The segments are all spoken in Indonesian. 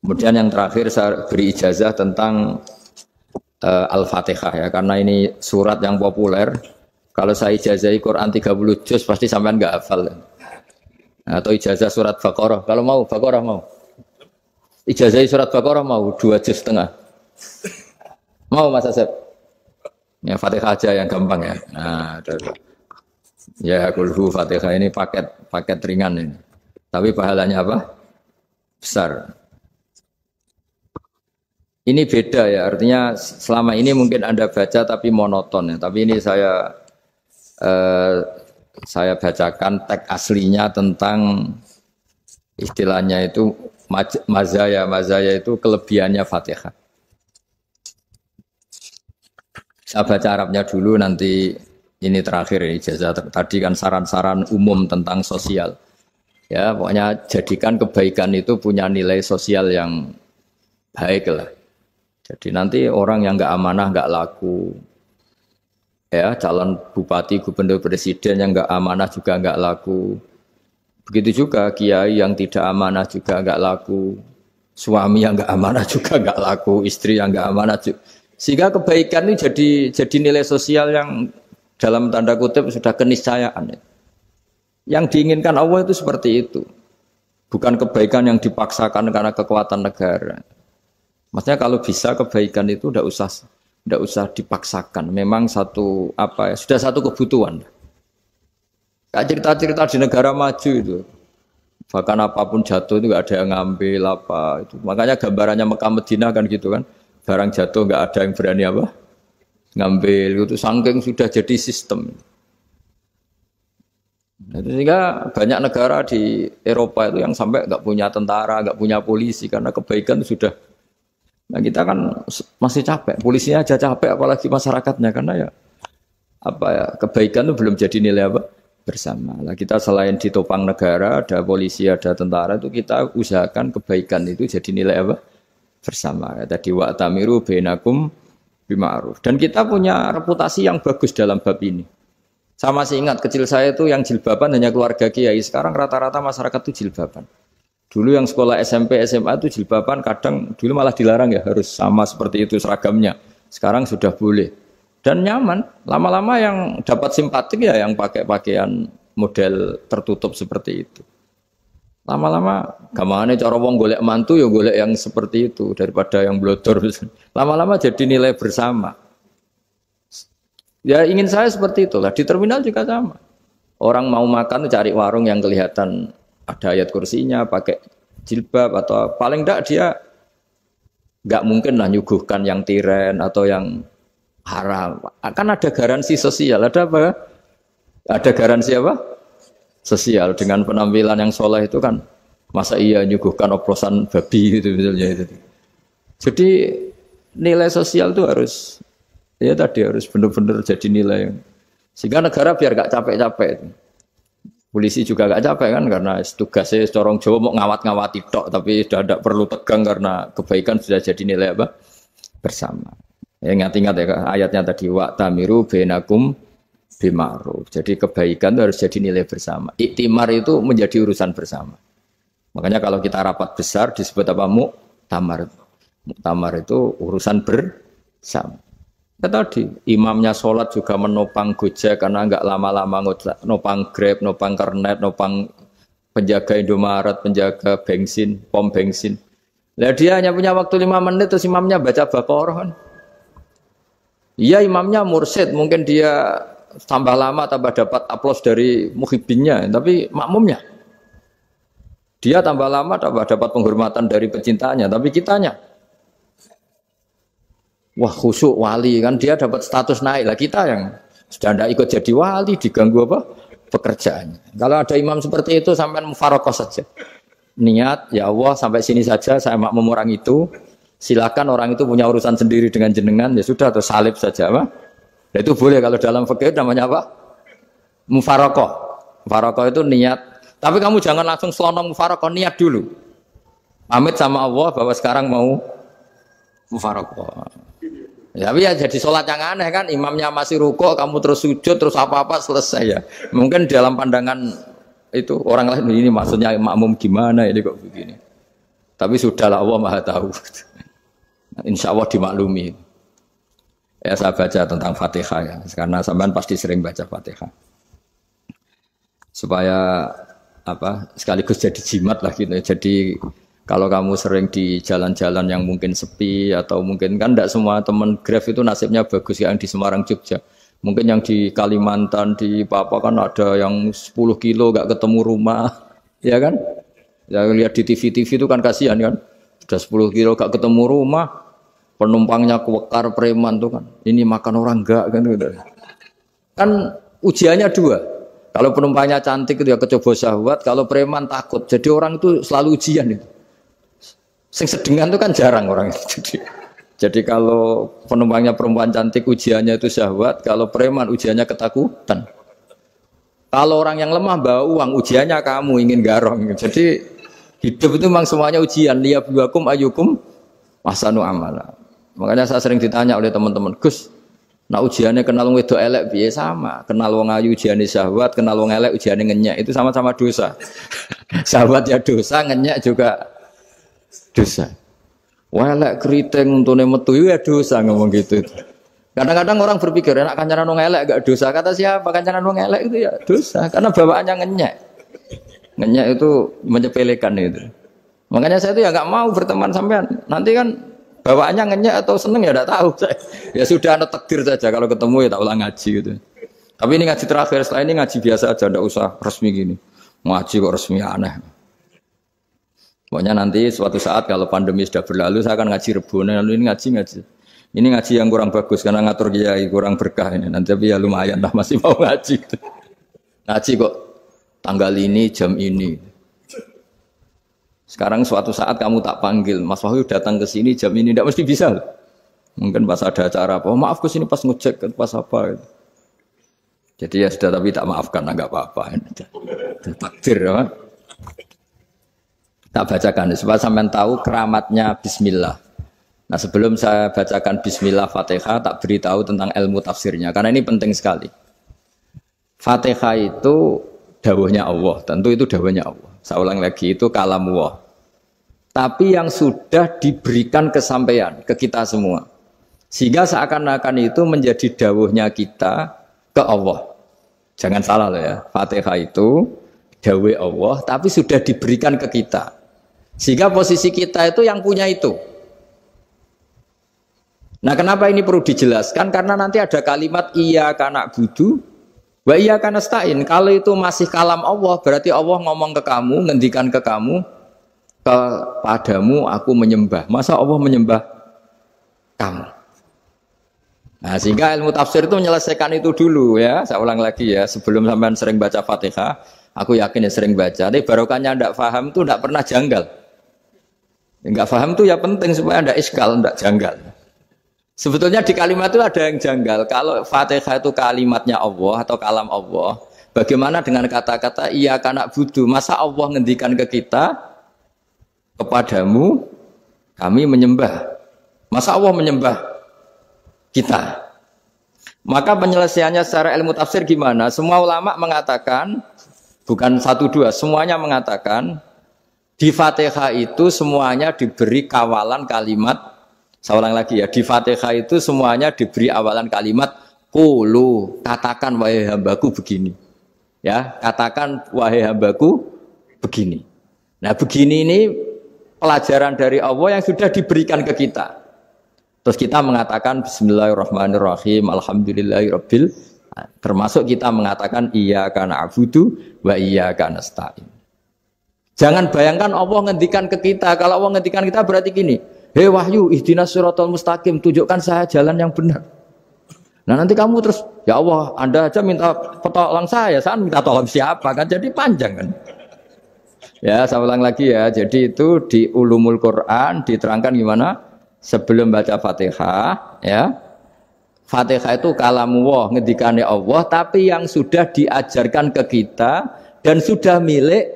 Kemudian yang terakhir saya beri ijazah tentang Al-Fatihah ya, karena ini surat yang populer. Kalau saya ijazahi Quran 30 juz pasti sampean nggak hafal. Atau ijazah surat Baqarah. Kalau mau Baqarah mau. Ijazahi surat Baqarah mau 2 juz setengah. Mau Mas Asep? Ya Fatihah aja yang gampang ya. Nah, ya kulhu Fatihah ini paket ringan ini. Tapi pahalanya apa? Besar. Ini beda ya, artinya selama ini mungkin Anda baca tapi monoton ya. Tapi ini saya bacakan teks aslinya tentang istilahnya itu mazaya. Mazaya itu kelebihannya Fatihah. Saya baca Arabnya dulu, nanti ini terakhir ini ijazah. Tadi kan saran-saran umum tentang sosial. Ya, pokoknya jadikan kebaikan itu punya nilai sosial yang baik lah. Jadi nanti orang yang nggak amanah nggak laku, ya calon bupati, gubernur, presiden yang nggak amanah juga nggak laku. Begitu juga kiai yang tidak amanah juga nggak laku, suami yang nggak amanah juga nggak laku, istri yang nggak amanah juga. Sehingga kebaikan ini jadi nilai sosial yang dalam tanda kutip sudah keniscayaan. Yang diinginkan Allah itu seperti itu, bukan kebaikan yang dipaksakan karena kekuatan negara. Maksudnya kalau bisa kebaikan itu tidak usah dipaksakan. Memang sudah satu kebutuhan. Kayak cerita-cerita di negara maju itu. Bahkan apapun jatuh itu nggak ada yang ngambil apa itu. Makanya gambarannya Mekah Madinah kan gitu kan. Barang jatuh nggak ada yang berani apa ngambil itu. Saking sudah jadi sistem. Nah, sehingga banyak negara di Eropa itu yang sampai nggak punya tentara, nggak punya polisi karena kebaikan itu sudah. Nah kita kan masih capek, polisinya aja capek, apalagi masyarakatnya karena kebaikan itu belum jadi nilai bersama. Nah kita selain ditopang negara, ada polisi, ada tentara itu kita usahakan kebaikan itu jadi nilai bersama. Tadi wa'tamiru bainakum bima'ruf. Dan kita punya reputasi yang bagus dalam bab ini. Saya masih ingat kecil saya itu yang jilbaban hanya keluarga kiai. Sekarang rata-rata masyarakat itu jilbaban. Dulu yang sekolah SMP, SMA itu jilbaban kadang dulu malah dilarang ya, harus sama seperti itu seragamnya. Sekarang sudah boleh. Dan nyaman. Lama-lama yang dapat simpatik ya yang pakai pakaian model tertutup seperti itu. Lama-lama gamane cara wong golek mantu ya golek yang seperti itu daripada yang blodor. Lama-lama jadi nilai bersama. Ya ingin saya seperti itulah. Di terminal juga sama. Orang mau makan cari warung yang kelihatan ada ayat kursinya, pakai jilbab atau paling enggak dia enggak mungkin lah nyuguhkan yang tiren atau yang haram. Akan ada garansi sosial. Ada apa? Ada garansi apa? Sosial dengan penampilan yang soleh itu kan masa iya nyuguhkan oplosan babi gitu misalnya itu. Jadi nilai sosial itu harus harus benar-benar jadi nilai. Sehingga negara biar enggak capek-capek. Polisi juga gak capek kan karena tugasnya corong Jawa mau ngawat-ngawati tok tapi sudah tidak perlu tegang karena kebaikan sudah jadi nilai bersama. Ya ingat-ingat ya ayatnya tadi wa'tamiru bainakum bima'ruf. Jadi kebaikan itu harus jadi nilai bersama. Iktimar itu menjadi urusan bersama. Makanya kalau kita rapat besar disebut apa? Muktamar. Muktamar itu urusan bersama. Tadi imamnya sholat juga menopang Gojek karena enggak lama-lama nopang Grab, nopang Kernet, nopang penjaga Indomaret, penjaga bensin, pom bensin. Lah dia hanya punya waktu 5 menit terus imamnya baca Baqarah kan. Iya imamnya mursyid, mungkin dia tambah lama tambah dapat aplaus dari muhibbinnya, tapi makmumnya dia tambah lama tambah dapat penghormatan dari pecintanya, tapi kitanya wah khusyuk wali kan dia dapat status naik lah, kita yang sudah tidak ikut jadi wali diganggu apa pekerjaannya. Kalau ada imam seperti itu sampai mufarokoh saja, niat ya Allah sampai sini saja saya makmum orang itu, silakan orang itu punya urusan sendiri dengan jenengan ya sudah atau salib saja apa. Nah, itu boleh kalau dalam fikih namanya apa? Mufarokoh. Mufarokoh itu niat. Tapi kamu jangan langsung selonong mufarokoh, niat dulu. Pamit sama Allah bahwa sekarang mau mufarokoh. Ya, tapi ya jadi sholat yang aneh kan, imamnya masih rukuk, kamu terus sujud, terus apa-apa selesai ya. Mungkin dalam pandangan itu orang lain ini maksudnya makmum gimana ini kok begini. Tapi sudahlah Allah Maha tahu. Insya Allah dimaklumi. Ya saya baca tentang Fatihah ya, karena sampean pasti sering baca Fatihah. Supaya apa sekaligus jadi jimat lah gitu. Jadi kalau kamu sering di jalan-jalan yang mungkin sepi atau mungkin kan tidak semua teman Grab itu nasibnya bagus yang di Semarang Jogja. Mungkin yang di Kalimantan di Papua kan ada yang 10 kilo gak ketemu rumah, ya kan? Ya lihat di TV itu kan kasihan kan. Sudah 10 kilo gak ketemu rumah, penumpangnya kewekar preman tuh kan. Ini makan orang enggak kan gitu. Kan ujiannya dua. Kalau penumpangnya cantik itu ya kecoba syahwat, kalau preman takut. Jadi orang itu selalu ujian itu. Sing sedengan itu kan jarang orang itu. Jadi kalau penumpangnya perempuan cantik ujiannya itu syahwat, kalau preman ujiannya ketakutan. Kalau orang yang lemah bawa uang ujiannya kamu ingin garong. Jadi hidup itu memang semuanya ujian. Liyabluwakum ayyukum ahsanu amala. Makanya saya sering ditanya oleh teman-teman, Gus, nah ujiannya kenal wong wedok elek piye sama, kenal wong ayu ujiane syahwat, kenal wong elek ujiane ngenyek, itu sama-sama dosa. Syahwat ya dosa, ngenyek juga dosa. Wah elek keriting untune metu ya dosa ngomong gitu. Kadang-kadang orang berpikir enak kancanan wong elek gak dosa. Kata siapa kancanan wong elek itu ya dosa karena bawaannya ngenyek. Ngenyek itu menyepelekan itu. Makanya saya itu ya nggak mau berteman sampean. Nanti kan bawaannya ngenyek atau seneng ya tidak tahu saya. Ya sudah ada takdir saja kalau ketemu ya tak ulang ngaji gitu. Tapi ini ngaji terakhir, setelah ini ngaji biasa aja, tidak usah resmi gini. Ngaji kok resmi aneh. Pokoknya nanti suatu saat kalau pandemi sudah berlalu saya akan ngaji Rebona, lalu ini ngaji. Ini ngaji yang kurang bagus karena ngatur kiai kurang berkah ini. Nanti tapi ya lumayan lah masih mau ngaji. Ngaji kok tanggal ini jam ini. Sekarang suatu saat kamu tak panggil, Mas Wahyu datang ke sini jam ini, tidak mesti bisa. Mungkin pas ada acara apa, oh, maaf ke sini pas ngecek, pas apa. Gitu. Jadi ya sudah, tapi tak maafkan, enggak apa-apa. Takdir, ya. Tak bacakan, supaya sampean tahu keramatnya Bismillah. Nah sebelum saya bacakan Bismillah Fatihah, tak beritahu tentang ilmu tafsirnya, karena ini penting sekali. Fatihah itu dawuhnya Allah, tentu itu dawuhnya Allah. Saya ulang lagi, itu kalamullah. Tapi yang sudah diberikan kesampaian ke kita semua. Sehingga seakan-akan itu menjadi dawuhnya kita ke Allah. Jangan salah loh ya, Fatihah itu dawuh Allah, tapi sudah diberikan ke kita. Sehingga posisi kita itu yang punya itu. Nah kenapa ini perlu dijelaskan? Karena nanti ada kalimat iyyaka na'budu wa iyyaka nasta'in. Kalau itu masih kalam Allah, berarti Allah ngomong ke kamu, ngendikan ke kamu, kepadamu aku menyembah. Masa Allah menyembah kamu? Nah sehingga ilmu tafsir itu menyelesaikan itu dulu ya. Saya ulang lagi ya, sebelum sampean sering baca Fatihah, aku yakin ya sering baca. Tapi barokahnya tidak paham itu tidak pernah janggal. Enggak paham itu ya penting supaya tidak iskal, tidak janggal. Sebetulnya di kalimat itu ada yang janggal. Kalau Fatihah itu kalimatnya Allah atau kalam Allah, bagaimana dengan kata-kata iyyaka na'budu? Masa Allah ngendikan ke kita, kepadamu kami menyembah. Masa Allah menyembah kita? Maka penyelesaiannya secara ilmu tafsir gimana? Semua ulama mengatakan, bukan satu dua, semuanya mengatakan di Fatihah itu semuanya diberi kawalan kalimat. Saya ulang lagi ya, di Fatihah itu semuanya diberi awalan kalimat qulu, katakan wahai hambaku begini. Ya, katakan wahai hambaku begini. Nah, begini ini pelajaran dari Allah yang sudah diberikan ke kita. Terus kita mengatakan bismillahirrahmanirrahim, alhamdulillahirabbil, termasuk kita mengatakan iyyaka na'budu wa iyyaka nasta'in. Jangan bayangkan Allah ngendikan ke kita. Kalau Allah ngendikan kita berarti gini, hei Wahyu, ihdinas siratal mustaqim, tunjukkan saya jalan yang benar. Nah nanti kamu terus, ya Allah, Anda aja minta tolong saya minta tolong siapa kan? Jadi panjang kan? Ya, saya ulang lagi ya. Jadi itu di Ulumul Quran diterangkan gimana? Sebelum baca Fatihah, ya. Fatihah itu kalamullah, ngendikane Allah, tapi yang sudah diajarkan ke kita dan sudah milik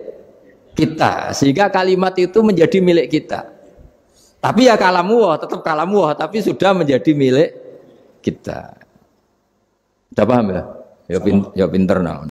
kita, sehingga kalimat itu menjadi milik kita. Tapi ya kalamullah, tetap kalamullah, tapi sudah menjadi milik kita. Sudah paham ya? Ya pinter nah.